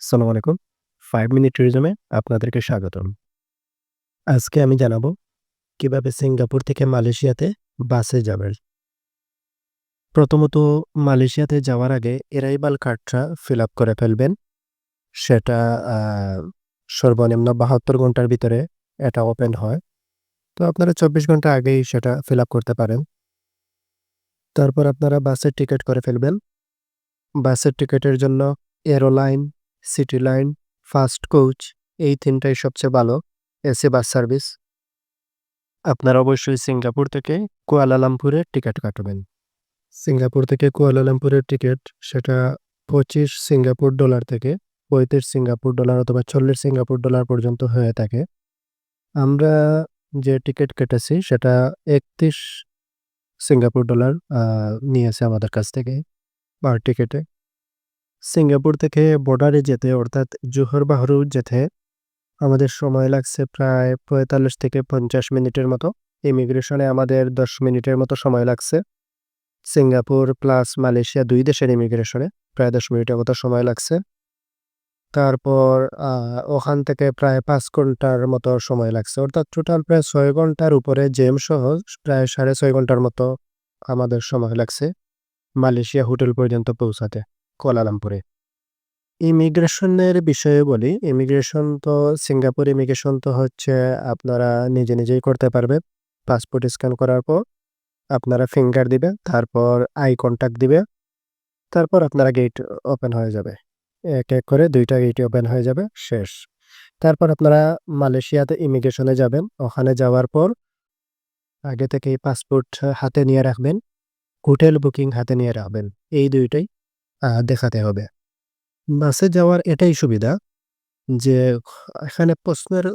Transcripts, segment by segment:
আসসালামু আলাইকুম। 5 মিনিট ট্যুরিজমে আপনাদেরকে স্বাগতম। আজকে আমি জানাবো কিভাবে সিঙ্গাপুর থেকে মালয়েশিয়াতে বাসে যাবেন। প্রথমত মালয়েশিয়াতে যাওয়ার আগে এরাইভাল কার্ডটা ফিল আপ করে ফেলবেন। সেটা আ সর্বনিম্ন ৭২ ঘন্টার ভিতরে এটা ওপেন হয়। তো আপনারা ২৪ ঘন্টা আগেই সেটা ফিল আপ করতে পারেন। তারপর আপনারা বাসের টিকেট করে ফেলবেন। বাসের টিকেটের জন্য এরোলাইন, সিটি লাইন, ফাস্ট কোচ এই ৩ টাই সবচেয়ে ভালো এসি বাস সার্ভিস। আপনারা অবশ্যই সিঙ্গাপুর থেকে কুয়ালালামপুরের টিকেট কাটবেন। সিঙ্গাপুর থেকে কুয়ালালামপুরের টিকেট সেটা ২৫ সিঙ্গাপুর ডলার থেকে ৩৫ সিঙ্গাপুর ডলার অথবা ৪০ সিঙ্গাপুর ডলার পর্যন্ত হয়ে থাকে। আমরা যে টিকেট কেটেছি সেটা ৩১ সিঙ্গাপুর ডলার নিয়েছে আমাদের কাছ থেকে পার টিকেটে। সিঙ্গাপুর থেকে বর্ডারে যেতে অর্থাৎ জোহর বাহরু যেতে আমাদের সময় লাগছে প্রায় ৪৫ থেকে ৫০ মিনিটের মতো। ইমিগ্রেশনে আমাদের ১০ মিনিটের মতো সময় লাগছে। সিঙ্গাপুর প্লাস মালয়েশিয়া ২ দেশের ইমিগ্রেশনে প্রায় ১০ মিনিটের মতো সময় লাগছে। তারপর আ ওখান থেকে প্রায় ৫ ঘন্টার মতো সময় লাগছে। অর্থাৎ টোটাল প্রায় ৬ ঘন্টার উপরে জ্যাম সহ প্রায় ৬.৫ ঘন্টার মতো আমাদের সময় লাগছে মালয়েশিয়া হোটেল পর্যন্ত পৌঁছাতে কুয়ালালামপুরে। ইমিগ্রেশনের বিষয়ে বলি, ইমিগ্রেশন তো সিঙ্গাপুর ইমিগ্রেশন তো হচ্ছে আপনারা নিজেই করতে পারবেন। পাসপোর্ট স্ক্যান করার পর আপনারা ফিঙ্গার দিবেন, তারপর আই কনট্যাক্ট দিবে। তারপর আপনারা গেট ওপেন হয়ে যাবে। এক করে ২ টা গেটই ওপেন হয়ে যাবে, শেষ। তারপর আপনারা মালয়েশিয়াতে ইমিগ্রেশনে যাবেন। ওখানে যাওয়ার পর আগে থেকেই পাসপোর্ট হাতে নিয়ে রাখবেন, হোটেল বুকিং হাতে নিয়ে রাখবেন। এই ২ টাই দেখাতে হবে। বাসে যাওয়ার এটাই সুবিধা যে এখানে প্রশ্নের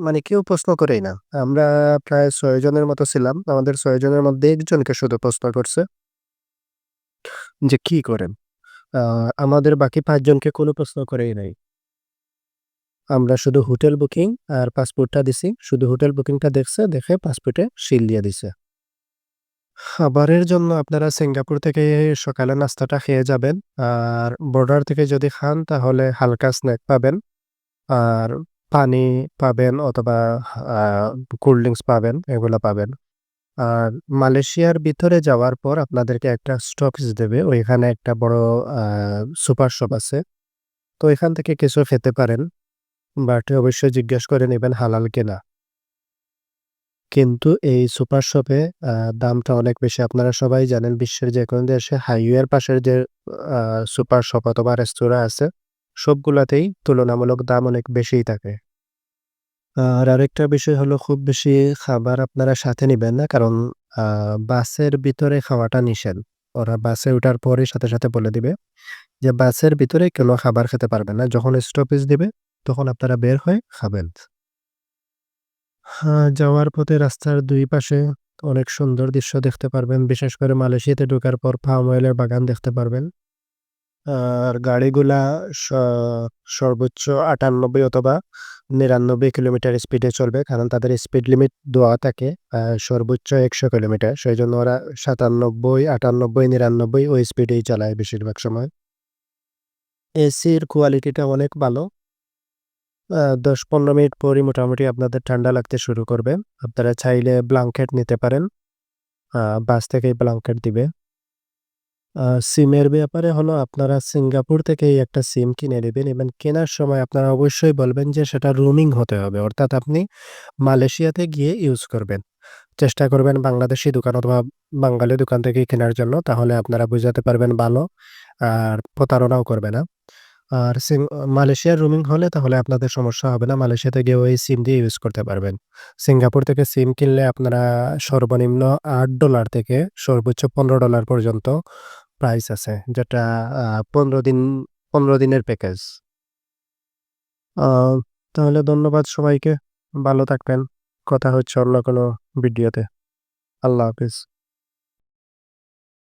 মানে কেউ প্রশ্ন করেই না। আমরা প্রায় ৬ জনের মতো ছিলাম। আমাদের ৬ জনের মধ্যে ১ জনকে শুধু প্রশ্ন করছে যে, "কি করেন?" আ আমাদের বাকি ৫ জনকে কোনো প্রশ্ন করেই নাই। আমরা শুধু হোটেল বুকিং আর পাসপোর্টটা দিছি। শুধু হোটেল বুকিংটা দেখছে, দেখে পাসপোর্টে সিল দিয়ে দিছে। খাবারের জন্য আপনারা সিঙ্গাপুর থেকে সকালে নাস্তাটা খেয়ে যাবেন। আর বর্ডার থেকে যদি খান তাহলে হালকা স্ন্যাক পাবেন। আর পানি পাবেন অথবা আ কোল্ড ড্রিংকস পাবেন, এগুলা পাবেন। আর মালয়েশিয়ার ভিতরে যাওয়ার পর আপনাদেরকে একটা স্টপেজ দেবে। ওইখানে একটা বড় আ সুপার শপ আছে। তো এখান থেকে কিছু খেতে পারেন। বাট অবশ্যই জিজ্ঞেস করে নিবেন হালাল কিনা। কিন্তু এই সুপার শপে আ দামটা অনেক বেশি। আপনারা সবাই জানেন বিশ্বের যেকোনো দেশে হাইওয়ের পাশের যে আ সুপার শপ অথবা রেস্তোরাঁ আছে, সবগুলাতেই তুলনামূলক দাম অনেক বেশিই থাকে। আর আরেকটা বিষয় হলো খুব বেশি খাবার আপনারা সাথে নিবেন না। কারণ আ বাসের ভিতরে খাওয়াটা নিষেধ। ওরা বাসে উঠার পরেই সাথে বলে দিবে যে বাসের ভিতরে কোনো খাবার খেতে পারবেন না। যখন স্টপেজ দিবে তখন আপনারা বের হয়ে খাবেন। যাওয়ার পথে রাস্তার ২ পাশে অনেক সুন্দর দৃশ্য দেখতে পারবেন। বিশেষ করে মালয়েশিয়াতে ঢোকার পর পাম অয়েলের বাগান দেখতে পারবেন। আর গাড়িগুলা স সর্বোচ্চ ৯৮ অথবা ৯৯ কিলোমিটার স্পিডে চলবে। কারণ তাদের স্পিড লিমিট দেওয়া থাকে সর্বোচ্চ ১০০ কিলোমিটার। সেজন্য ওরা ৯৭, ৯৮, ৯৯ ওই স্পিডেই চালায় বেশিরভাগ সময়। এসির কোয়ালিটিটা অনেক ভালো। ১০-১৫ মিনিট পরই মোটামুটি আপনাদের ঠান্ডা লাগতে শুরু করবে। আপনারা চাইলে ব্ল্যাঙ্কেট নিতে পারেন। আ বাস থেকেই ব্ল্যাঙ্কেট দিবে। আ সিমের ব্যাপারে হলো আপনারা সিঙ্গাপুর থেকেই একটা সিম কিনে নিবেন এবং কেনার সময় আপনারা অবশ্যই বলবেন যে সেটা রোমিং হতে হবে। অর্থাৎ আপনি মালয়েশিয়াতে গিয়ে ইউজ করবেন। চেষ্টা করবেন বাংলাদেশী দোকান অথবা বাঙালি দোকান থেকেই কেনার জন্য। তাহলে আপনারা বুঝাতে পারবেন ভালো। আর প্রতারণাও করবে না। আর মালয়েশিয়ার রোমিং হলে তাহলে আপনাদের সমস্যা হবে না। মালয়েশিয়াতে গিয়ে ওই সিম দিয়ে ইউজ করতে পারবেন। সিঙ্গাপুর থেকে সিম কিনলে আপনারা সর্বনিম্ন $৮ থেকে সর্বোচ্চ $১৫ পর্যন্ত প্রাইস আছে। যেটা আ ১৫ দিন ১৫ দিনের প্যাকেজ। আ তাহলে ধন্যবাদ সবাইকে। ভালো থাকবেন। কথা হচ্ছে অন্য কোনো ভিডিওতে। আল্লাহ হাফেজ।